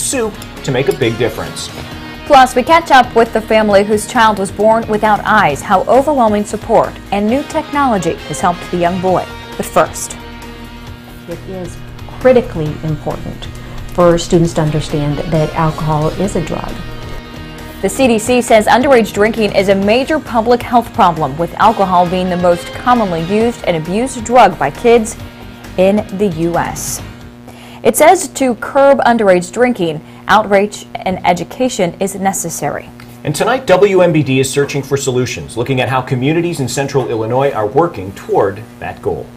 soup to make a big difference. Plus, we catch up with the family whose child was born without eyes, how overwhelming support and new technology has helped the young boy. But first, it is critically important for students to understand that alcohol is a drug. The CDC says underage drinking is a major public health problem, with alcohol being the most commonly used and abused drug by kids in the U.S. It says to curb underage drinking, outreach and education is necessary. And tonight, WMBD is searching for solutions, looking at how communities in central Illinois are working toward that goal.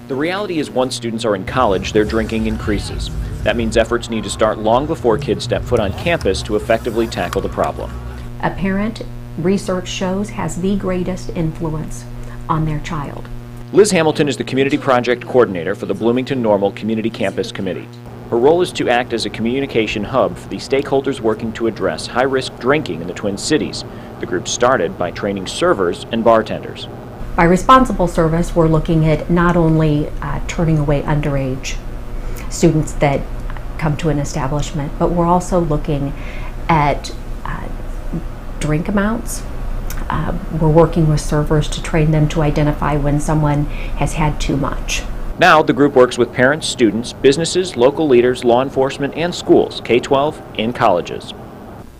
The reality is once students are in college, their drinking increases. That means efforts need to start long before kids step foot on campus to effectively tackle the problem. A parent, research shows, has the greatest influence on their child. Liz Hamilton is the Community Project Coordinator for the Bloomington Normal Community Campus Committee. Her role is to act as a communication hub for the stakeholders working to address high-risk drinking in the Twin Cities. The group started by training servers and bartenders. By responsible service, we're looking at not only turning away underage students that come to an establishment, but we're also looking at drink amounts. We're working with servers to train them to identify when someone has had too much. Now the group works with parents, students, businesses, local leaders, law enforcement, and schools, K-12 and colleges.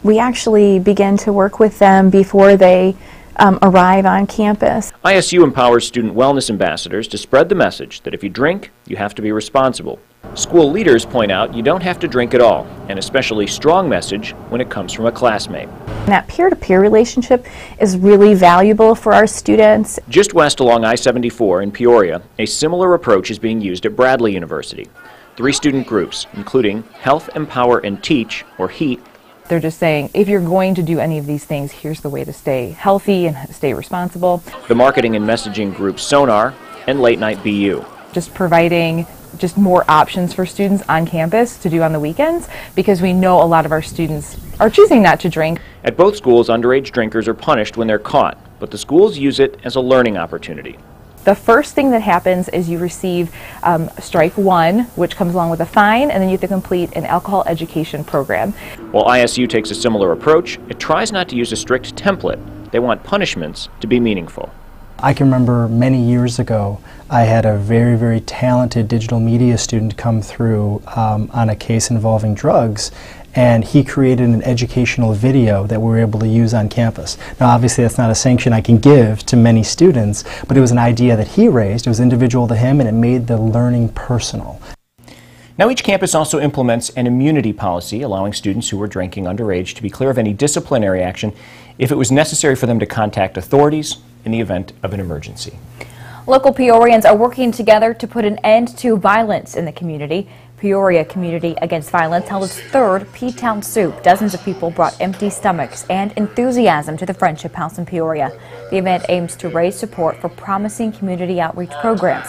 We actually begin to work with them before they arrive on campus. ISU empowers student wellness ambassadors to spread the message that if you drink, you have to be responsible. School leaders point out you don't have to drink at all, an especially strong message when it comes from a classmate. That peer-to-peer relationship is really valuable for our students. Just west along I-74 in Peoria, a similar approach is being used at Bradley University. 3 student groups, including Health, Empower, and Teach, or HEAT. They're just saying, if you're going to do any of these things, here's the way to stay healthy and stay responsible. The marketing and messaging group Sonar, and Late Night BU. Just providing just more options for students on campus to do on the weekends, because we know a lot of our students are choosing not to drink. At both schools, underage drinkers are punished when they're caught, but the schools use it as a learning opportunity. The first thing that happens is you receive strike 1, which comes along with a fine, and then you have to complete an alcohol education program. While ISU takes a similar approach, it tries not to use a strict template. They want punishments to be meaningful. I can remember many years ago, I had a very, very talented digital media student come through on a case involving drugs, and he created an educational video that we were able to use on campus. Now obviously that's not a sanction I can give to many students, but it was an idea that he raised, it was individual to him, and it made the learning personal. Now each campus also implements an immunity policy, allowing students who are drinking underage to be clear of any disciplinary action if it was necessary for them to contact authorities in the event of an emergency. Local Peorians are working together to put an end to violence in the community. Peoria Community Against Violence held its 3rd P-Town Soup. Dozens of people brought empty stomachs and enthusiasm to the Friendship House in Peoria. The event aims to raise support for promising community outreach programs.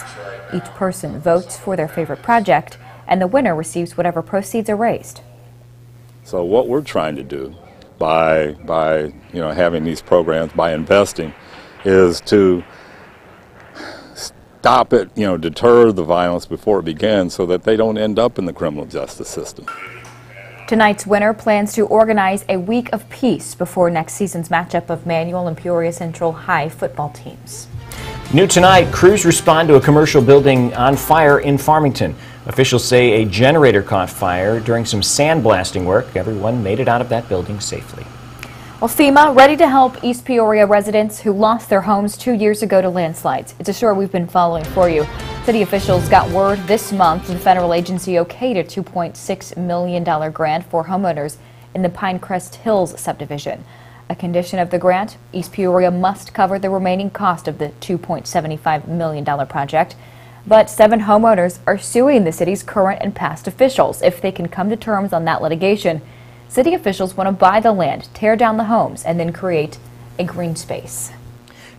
Each person votes for their favorite project, and the winner receives whatever proceeds are raised. So what we're trying to do by having these programs, by investing, is to stop it, deter the violence before it begins so that they don't end up in the criminal justice system. Tonight's winner plans to organize a week of peace before next season's matchup of Manual and Peoria Central High football teams. New tonight, crews respond to a commercial building on fire in Farmington. Officials say a generator caught fire during some sandblasting work. Everyone made it out of that building safely. Well, FEMA ready to help East Peoria residents who lost their homes 2 years ago to landslides. It's a story we've been following for you. City officials got word this month the federal agency okayed a $2.6 million grant for homeowners in the Pinecrest Hills subdivision. A condition of the grant, East Peoria must cover the remaining cost of the $2.75 million project. But 7 homeowners are suing the city's current and past officials. If they can come to terms on that litigation, city officials want to buy the land, tear down the homes, and then create a green space.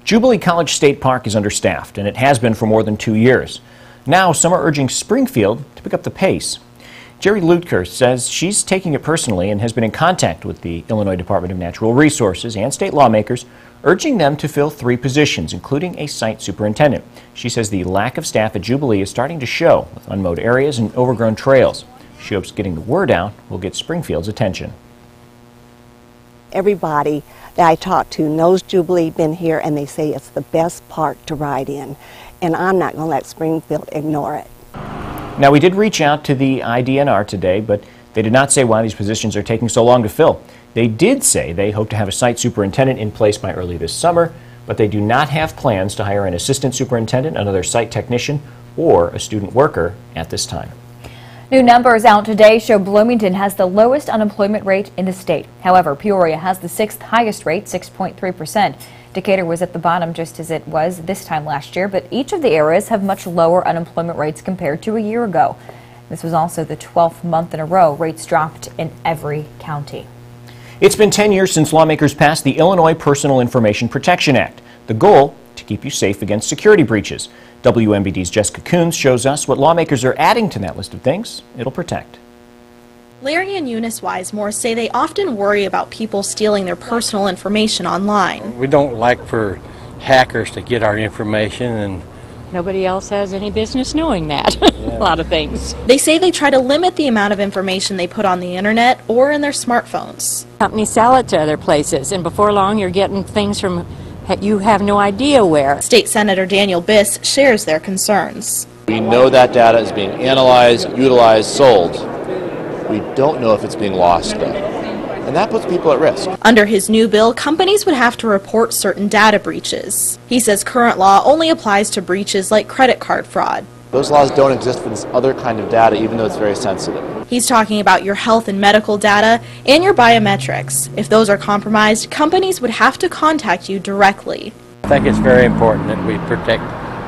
Jubilee College State Park is understaffed, and it has been for more than 2 years. Now, some are urging Springfield to pick up the pace. Jerry Lutker says she's taking it personally and has been in contact with the Illinois Department of Natural Resources and state lawmakers, urging them to fill 3 positions, including a site superintendent. She says the lack of staff at Jubilee is starting to show with unmowed areas and overgrown trails. She hopes getting the word out will get Springfield's attention. Everybody that I talk to knows Jubilee, been here, and they say it's the best park to ride in. And I'm not going to let Springfield ignore it. Now, we did reach out to the IDNR today, but they did not say why these positions are taking so long to fill. They did say they hope to have a site superintendent in place by early this summer, but they do not have plans to hire an assistant superintendent, another site technician, or a student worker at this time. New numbers out today show Bloomington has the lowest unemployment rate in the state. However, Peoria has the 6th highest rate, 6.3%. Decatur was at the bottom just as it was this time last year, but each of the areas have much lower unemployment rates compared to a year ago. This was also the 12th month in a row rates dropped in every county. It's been 10 years since lawmakers passed the Illinois Personal Information Protection Act. The goal, to keep you safe against security breaches. WMBD's Jessica Coons shows us what lawmakers are adding to that list of things it'll protect. Larry and Eunice Wisemore say they often worry about people stealing their personal information online. We don't like for hackers to get our information, and nobody else has any business knowing that. A lot of things. They say they try to limit the amount of information they put on the internet or in their smartphones. Companies sell it to other places, and before long you're getting things from you have no idea where. State Senator Daniel Biss shares their concerns. We know that data is being analyzed, utilized, sold. We don't know if it's being lost, though. And that puts people at risk. Under his new bill, companies would have to report certain data breaches. He says current law only applies to breaches like credit card fraud. Those laws don't exist for this other kind of data, even though it's very sensitive. He's talking about your health and medical data and your biometrics. If those are compromised, companies would have to contact you directly. I think it's very important that we protect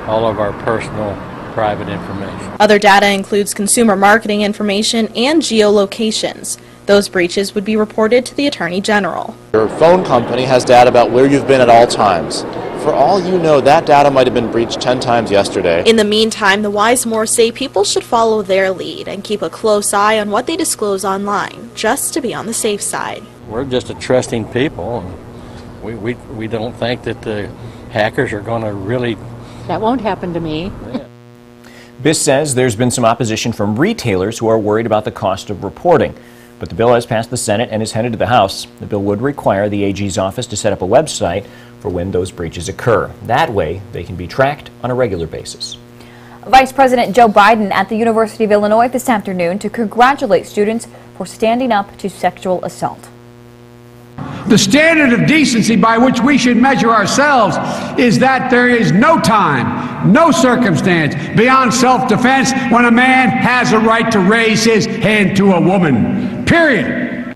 all of our personal, private information. Other data includes consumer marketing information and geolocations. Those breaches would be reported to the Attorney General. Your phone company has data about where you've been at all times. For all you know, that data might have been breached 10 times yesterday. In the meantime, the Wisemores say people should follow their lead and keep a close eye on what they disclose online, just to be on the safe side. We're just a trusting people, and we don't think that the hackers are going to really... That won't happen to me. Yeah. Biss says there's been some opposition from retailers who are worried about the cost of reporting. But the bill has passed the Senate and is headed to the House. The bill would require the AG's office to set up a website for when those breaches occur. That way, they can be tracked on a regular basis. Vice President Joe Biden at the University of Illinois this afternoon to congratulate students for standing up to sexual assault. The standard of decency by which we should measure ourselves is that there is no time, no circumstance beyond self-defense when a man has a right to raise his hand to a woman. Period.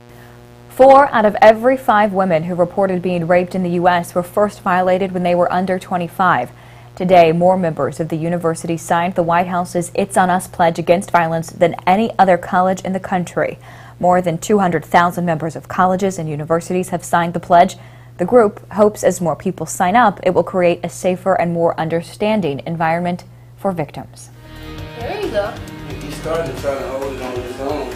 4 out of every 5 women who reported being raped in the U.S. were first violated when they were under 25. Today, more members of the university signed the White House's It's on Us pledge against violence than any other college in the country. More than 200,000 members of colleges and universities have signed the pledge. The group hopes as more people sign up, it will create a safer and more understanding environment for victims. There you go. He started trying to hold it on his own.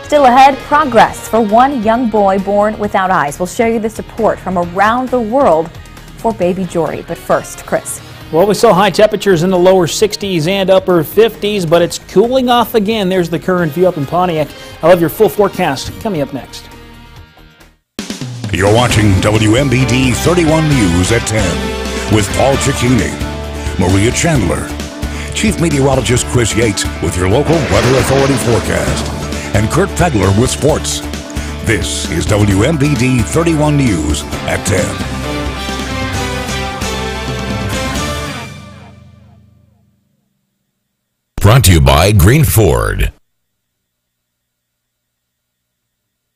Still ahead, progress for one young boy born without eyes. We'll show you the support from around the world for baby Jory. But first, Chris. Well, we saw high temperatures in the lower 60s and upper 50s, but it's cooling off again. There's the current view up in Pontiac. I'll have your full forecast coming up next. You're watching WMBD 31 News at 10 with Paul Cicchini, Maria Chandler, Chief Meteorologist Chris Yates with your local Weather Authority forecast, and Kurt Fegler with sports. This is WMBD 31 News at 10. Brought to you by Green Ford.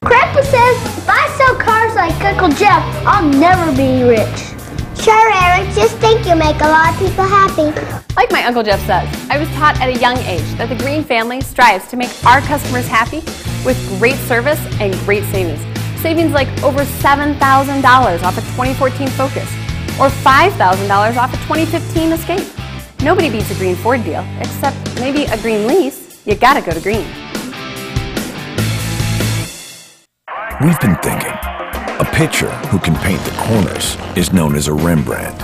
Grandpa says if I sell cars like Uncle Jeff, I'll never be rich. Sure, Eric. Just think you'll make a lot of people happy. Like my Uncle Jeff says, I was taught at a young age that the Green family strives to make our customers happy with great service and great savings. Savings like over $7,000 off a 2014 Focus or $5,000 off a 2015 Escape. Nobody beats a Green Ford deal, except maybe a Green lease. You gotta go to Green. We've been thinking, a pitcher who can paint the corners is known as a Rembrandt.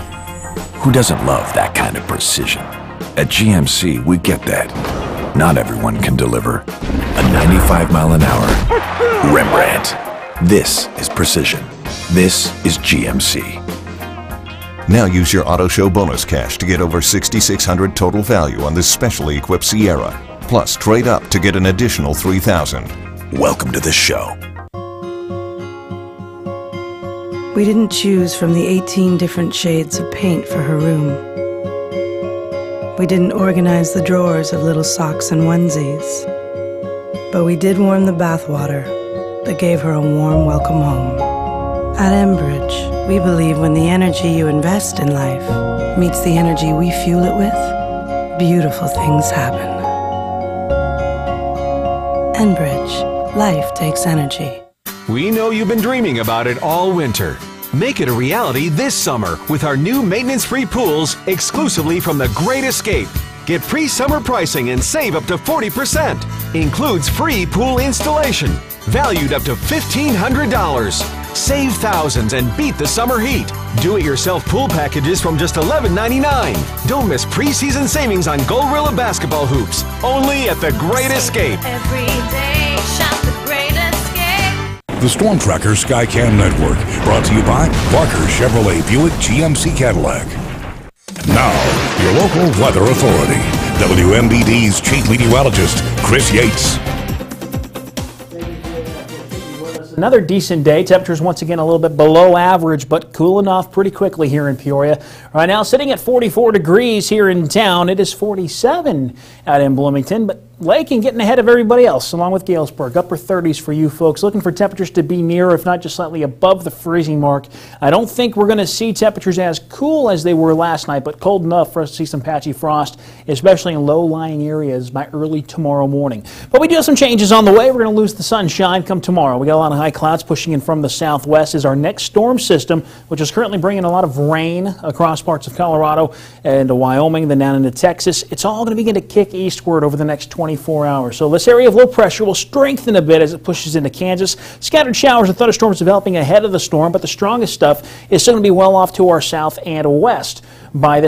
Who doesn't love that kind of precision? At GMC, we get that. not everyone can deliver a 95-mile-an-hour Rembrandt. This is precision. This is GMC. Now use your Auto Show bonus cash to get over $6,600 total value on this specially equipped Sierra. Plus, trade up to get an additional $3,000. Welcome to the show. We didn't choose from the 18 different shades of paint for her room. We didn't organize the drawers of little socks and onesies. But we did warm the bathwater that gave her a warm welcome home. At Enbridge, we believe when the energy you invest in life meets the energy we fuel it with, beautiful things happen. Enbridge, life takes energy. We know you've been dreaming about it all winter. Make it a reality this summer with our new maintenance-free pools exclusively from The Great Escape. Get pre-summer pricing and save up to 40%. Includes free pool installation, valued up to $1,500. Save thousands and beat the summer heat. Do-it-yourself pool packages from just $11.99. Don't miss preseason savings on Goldrilla basketball hoops. Only at The Great Escape. Every day, shop The Great Escape. The Storm Tracker Skycam Network, brought to you by Barker Chevrolet Buick GMC Cadillac. Now, your local weather authority, WMBD's chief meteorologist, Chris Yates. Another decent day. Temperatures once again a little bit below average, but cooling off pretty quickly here in Peoria. Right now, sitting at 44 degrees here in town. It is 47 out in Bloomington, but Lakin getting ahead of everybody else, along with Galesburg. Upper 30s for you folks. Looking for temperatures to be near, if not just slightly above the freezing mark. I don't think we're going to see temperatures as cool as they were last night, but cold enough for us to see some patchy frost, especially in low-lying areas by early tomorrow morning. But we do have some changes on the way. We're going to lose the sunshine come tomorrow. We got a lot of high clouds pushing in from the southwest as our next storm system, which is currently bringing a lot of rain across parts of Colorado and Wyoming, then down into Texas. It's all going to begin to kick eastward over the next 24 hours. So this area of low pressure will strengthen a bit as it pushes into Kansas. Scattered showers and thunderstorms developing ahead of the storm, but the strongest stuff is still going to be well off to our south and west by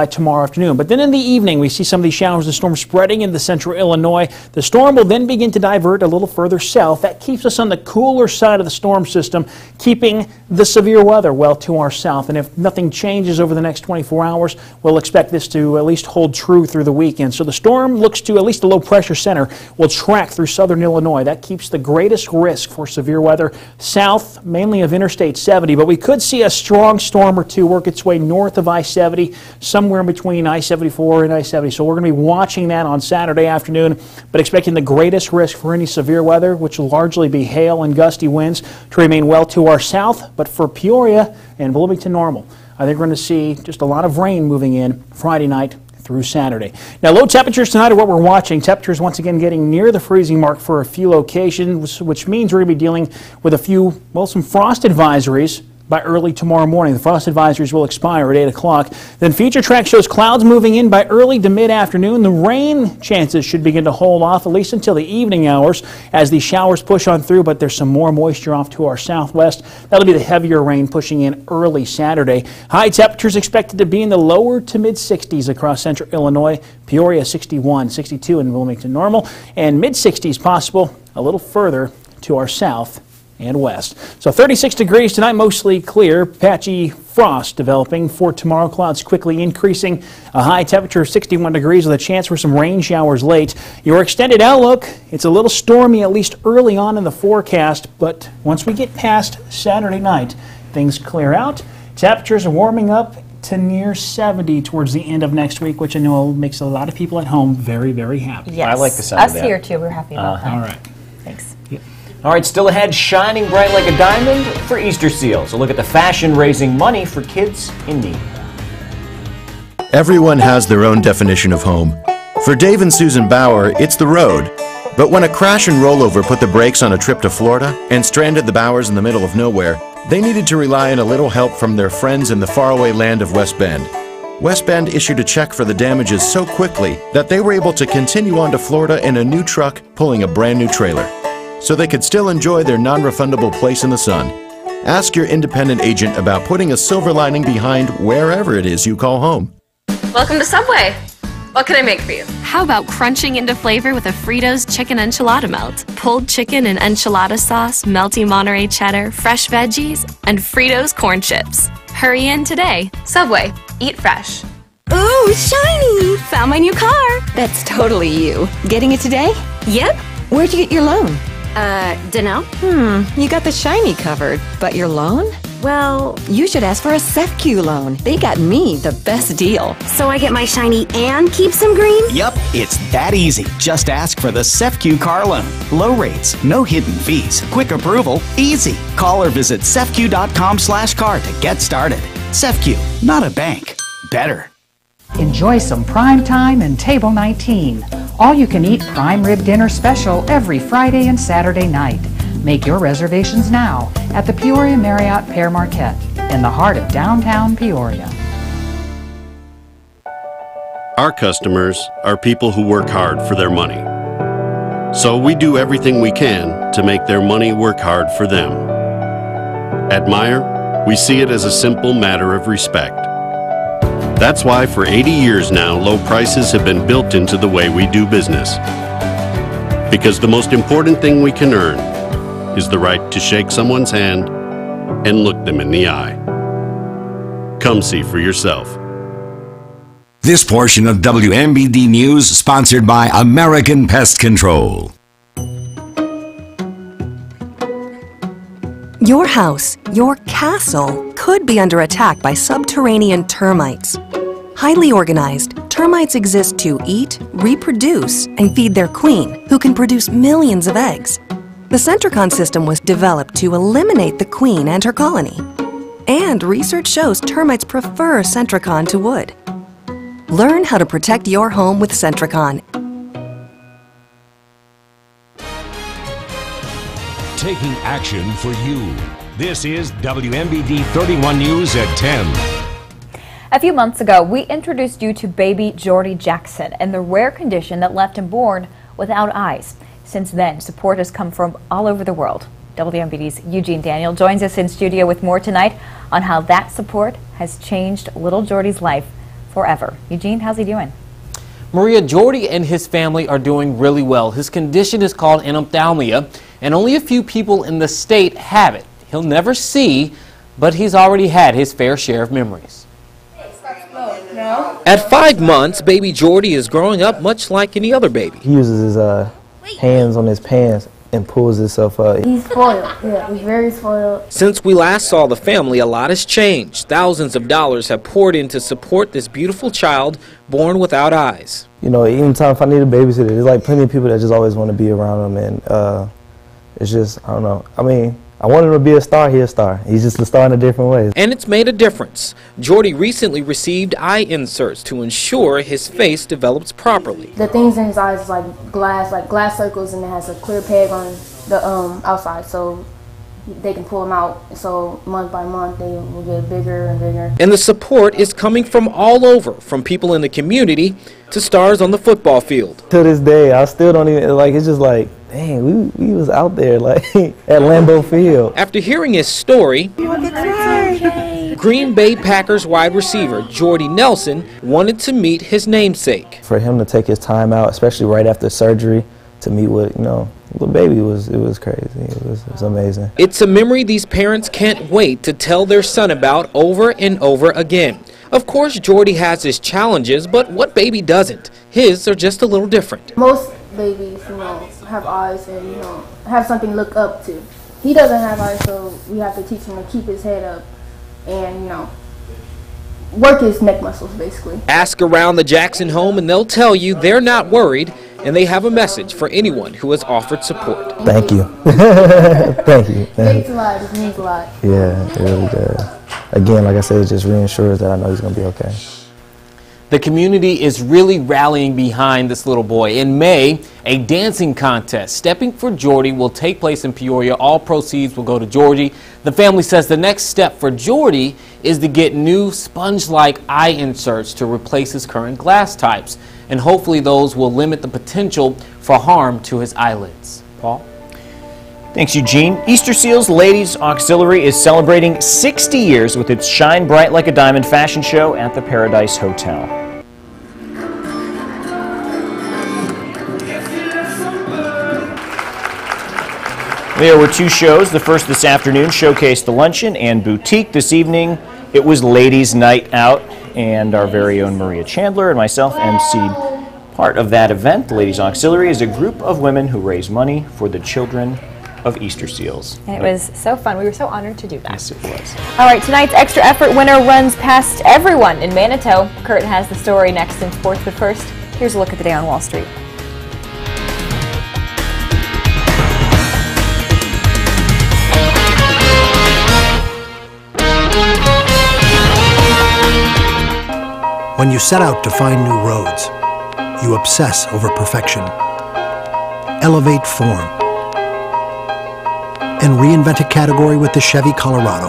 tomorrow afternoon. But then in the evening, we see some of these showers and storms spreading into central Illinois. The storm will then begin to divert a little further south. That keeps us on the cooler side of the storm system, keeping the severe weather well to our south. And if nothing changes over the next 24 hours, we'll expect this to at least hold true through the weekend. So the storm looks to, at least the low pressure center, will track through southern Illinois. That keeps the greatest risk for severe weather south, mainly of Interstate 70. But we could see a strong storm or two work its way north of I-70, somewhere in between I-74 and I-70. So we're going to be watching that on Saturday afternoon, but expecting the greatest risk for any severe weather, which will largely be hail and gusty winds, to remain well to our south. But for Peoria and Bloomington normal, I think we're going to see just a lot of rain moving in Friday night through Saturday. Now, low temperatures tonight are what we're watching. Temperatures once again getting near the freezing mark for a few locations, which means we're going to be dealing with some frost advisories by early tomorrow morning. The frost advisories will expire at 8 o'clock. Then Future Track shows clouds moving in by early to mid-afternoon. The rain chances should begin to hold off at least until the evening hours as these showers push on through, but there's some more moisture off to our southwest. That'll be the heavier rain pushing in early Saturday. High temperatures expected to be in the lower to mid-60s across central Illinois. Peoria 61, 62 in Bloomington normal, and mid-60s possible a little further to our south and west. So 36 degrees tonight, mostly clear. Patchy frost developing for tomorrow. Clouds quickly increasing. A high temperature of 61 degrees with a chance for some rain showers late. Your extended outlook, it's a little stormy at least early on in the forecast, but once we get past Saturday night, things clear out. Temperatures are warming up to near 70 towards the end of next week, which I know makes a lot of people at home very, very happy. Yes. I like the sound of that. Us here too, we're happy about that. All right. Thanks. All right, still ahead, shining bright like a diamond for Easter seals. A look at the fashion raising money for kids in need. Everyone has their own definition of home. For Dave and Susan Bauer, it's the road. But when a crash and rollover put the brakes on a trip to Florida and stranded the Bauers in the middle of nowhere, they needed to rely on a little help from their friends in the faraway land of West Bend. West Bend issued a check for the damages so quickly that they were able to continue on to Florida in a new truck pulling a brand new trailer, so they could still enjoy their non-refundable place in the sun. Ask your independent agent about putting a silver lining behind wherever it is you call home. Welcome to Subway. What can I make for you? How about crunching into flavor with a Fritos chicken enchilada melt? Pulled chicken and enchilada sauce, melty Monterey cheddar, fresh veggies, and Fritos corn chips. Hurry in today. Subway. Eat fresh. Ooh, shiny! Found my new car. That's totally you. Getting it today? Yep. Where'd you get your loan? Dunno. You got the shiny covered, but your loan? Well, you should ask for a SEFCU loan. They got me the best deal. So I get my shiny and keep some green? Yup, it's that easy. Just ask for the SEFCU car loan. Low rates, no hidden fees, quick approval, easy. Call or visit SEFCU.com/car to get started. SEFCU, not a bank. Better. Enjoy some prime time and Table 19. All-you-can-eat prime rib dinner special every Friday and Saturday night. Make your reservations now at the Peoria Marriott Pere Marquette in the heart of downtown Peoria. Our customers are people who work hard for their money. So we do everything we can to make their money work hard for them. At Meijer, we see it as a simple matter of respect. That's why for 80 years now, low prices have been built into the way we do business. Because the most important thing we can earn is the right to shake someone's hand and look them in the eye. Come see for yourself. This portion of WMBD News sponsored by American Pest Control. Your house, your castle, could be under attack by subterranean termites. Highly organized, termites exist to eat, reproduce, and feed their queen, who can produce millions of eggs. The Centricon system was developed to eliminate the queen and her colony. And research shows termites prefer Centricon to wood. Learn how to protect your home with Centricon. Taking action for you. This is WMBD 31 News at 10. A few months ago, we introduced you to baby Jordy Jackson and the rare condition that left him born without eyes. Since then, support has come from all over the world. WMBD's Eugene Daniel joins us in studio with more tonight on how that support has changed little Jordy's life forever. Eugene, how's he doing? Maria, Jordy and his family are doing really well. His condition is called anophthalmia, and only a few people in the state have it. He'll never see, but he's already had his fair share of memories. At 5 months, baby Jordy is growing up much like any other baby. He uses his hands on his pants and pulls himself up. He's spoiled. Yeah, he's very spoiled. Since we last saw the family, a lot has changed. Thousands of dollars have poured in to support this beautiful child born without eyes. You know, even time if I need a babysitter, there's like plenty of people that just always want to be around him, and it's just, I don't know. I mean, I want him to be a star, he's a star. He's just a star in a different way. And it's made a difference. Jordy recently received eye inserts to ensure his face develops properly. The things in his eyes is like glass circles, and it has a clear peg on the outside, so they can pull them out. So month by month, they will get bigger and bigger. And the support is coming from all over, from people in the community to stars on the football field. To this day, I still don't even, like, it's just like, dang, we was out there, like, at Lambeau Field. After hearing his story, Green Bay Packers wide receiver Jordy Nelson wanted to meet his namesake. For him to take his time out, especially right after surgery, to meet with, you know, little baby, it was crazy. It was amazing. It's a memory these parents can't wait to tell their son about over and over again. Of course, Jordy has his challenges, but what baby doesn't? His are just a little different. Most babies, you know, have eyes and, you know, have something to look up to. He doesn't have eyes, so we have to teach him to keep his head up and, you know, work his neck muscles, basically. Ask around the Jackson home and they'll tell you they're not worried, and they have a message for anyone who has offered support. Thank you. Thank you. Thanks a lot. It means a lot. Yeah, it really does. Again, like I said, it just reassures that I know he's going to be okay. The community is really rallying behind this little boy. In May, a dancing contest, Stepping for Jordy, will take place in Peoria. All proceeds will go to Jordy. The family says the next step for Jordy is to get new sponge-like eye inserts to replace his current glass types. And hopefully those will limit the potential for harm to his eyelids. Paul? Thanks, Eugene. Easter Seals Ladies Auxiliary is celebrating 60 years with its Shine Bright Like a Diamond fashion show at the Paradise Hotel. There were two shows. The first this afternoon showcased the luncheon and boutique. This evening, it was Ladies' Night Out, and our very own Maria Chandler and myself emceed part of that event. The Ladies Auxiliary is a group of women who raise money for the children of Easter seals. And it was so fun. We were so honored to do that. Yes, it was. All right, tonight's Extra Effort winner runs past everyone in Manitou. Kurt has the story next in sports, but first, here's a look at the day on Wall Street. When you set out to find new roads, you obsess over perfection, elevate form, and reinvent a category with the Chevy Colorado,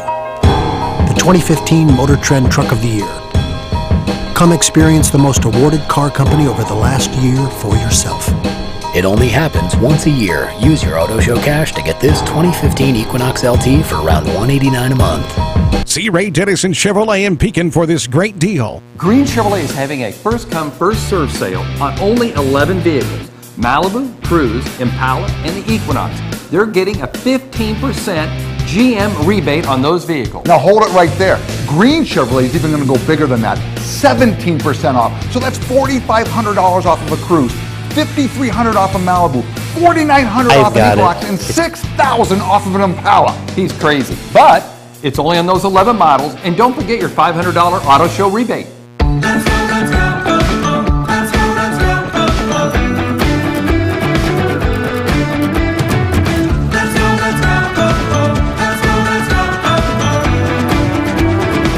the 2015 Motor Trend Truck of the Year. Come experience the most awarded car company over the last year for yourself. It only happens once a year. Use your Auto Show cash to get this 2015 Equinox LT for around $189 a month. See Ray Dennison Chevrolet in Pekin for this great deal. Green Chevrolet is having a first-come, first-served sale on only 11 vehicles. Malibu, Cruze, Impala, and the Equinox. They're getting a 15% GM rebate on those vehicles. Now hold it right there. Green Chevrolet is even going to go bigger than that. 17% off. So that's $4,500 off of a Cruze, $5,300 off of Malibu, $4,900 off of an Equinox, and $6,000 off of an Impala. He's crazy. But it's only on those 11 models, and don't forget your $500 Auto Show rebate.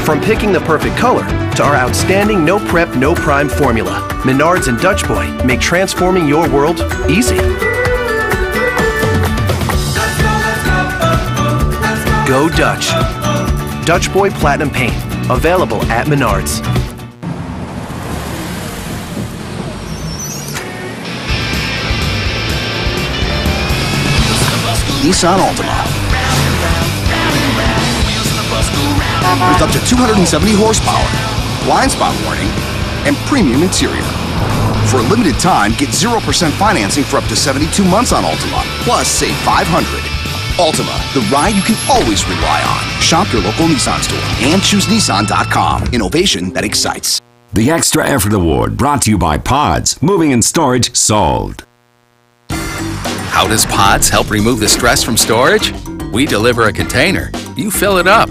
From picking the perfect color to our outstanding no prep, no prime formula, Menards and Dutch Boy make transforming your world easy. Go Dutch. Dutch Boy Platinum Paint, available at Menards. Nissan Altima. With up to 270 horsepower, blind spot warning, and premium interior. For a limited time, get 0% financing for up to 72 months on Altima, plus save $500. Altima, the ride you can always rely on. Shop your local Nissan store and choose Nissan.com. Innovation that excites. The Extra Effort Award brought to you by Pods. Moving and storage solved. How does Pods help remove the stress from storage? We deliver a container. You fill it up.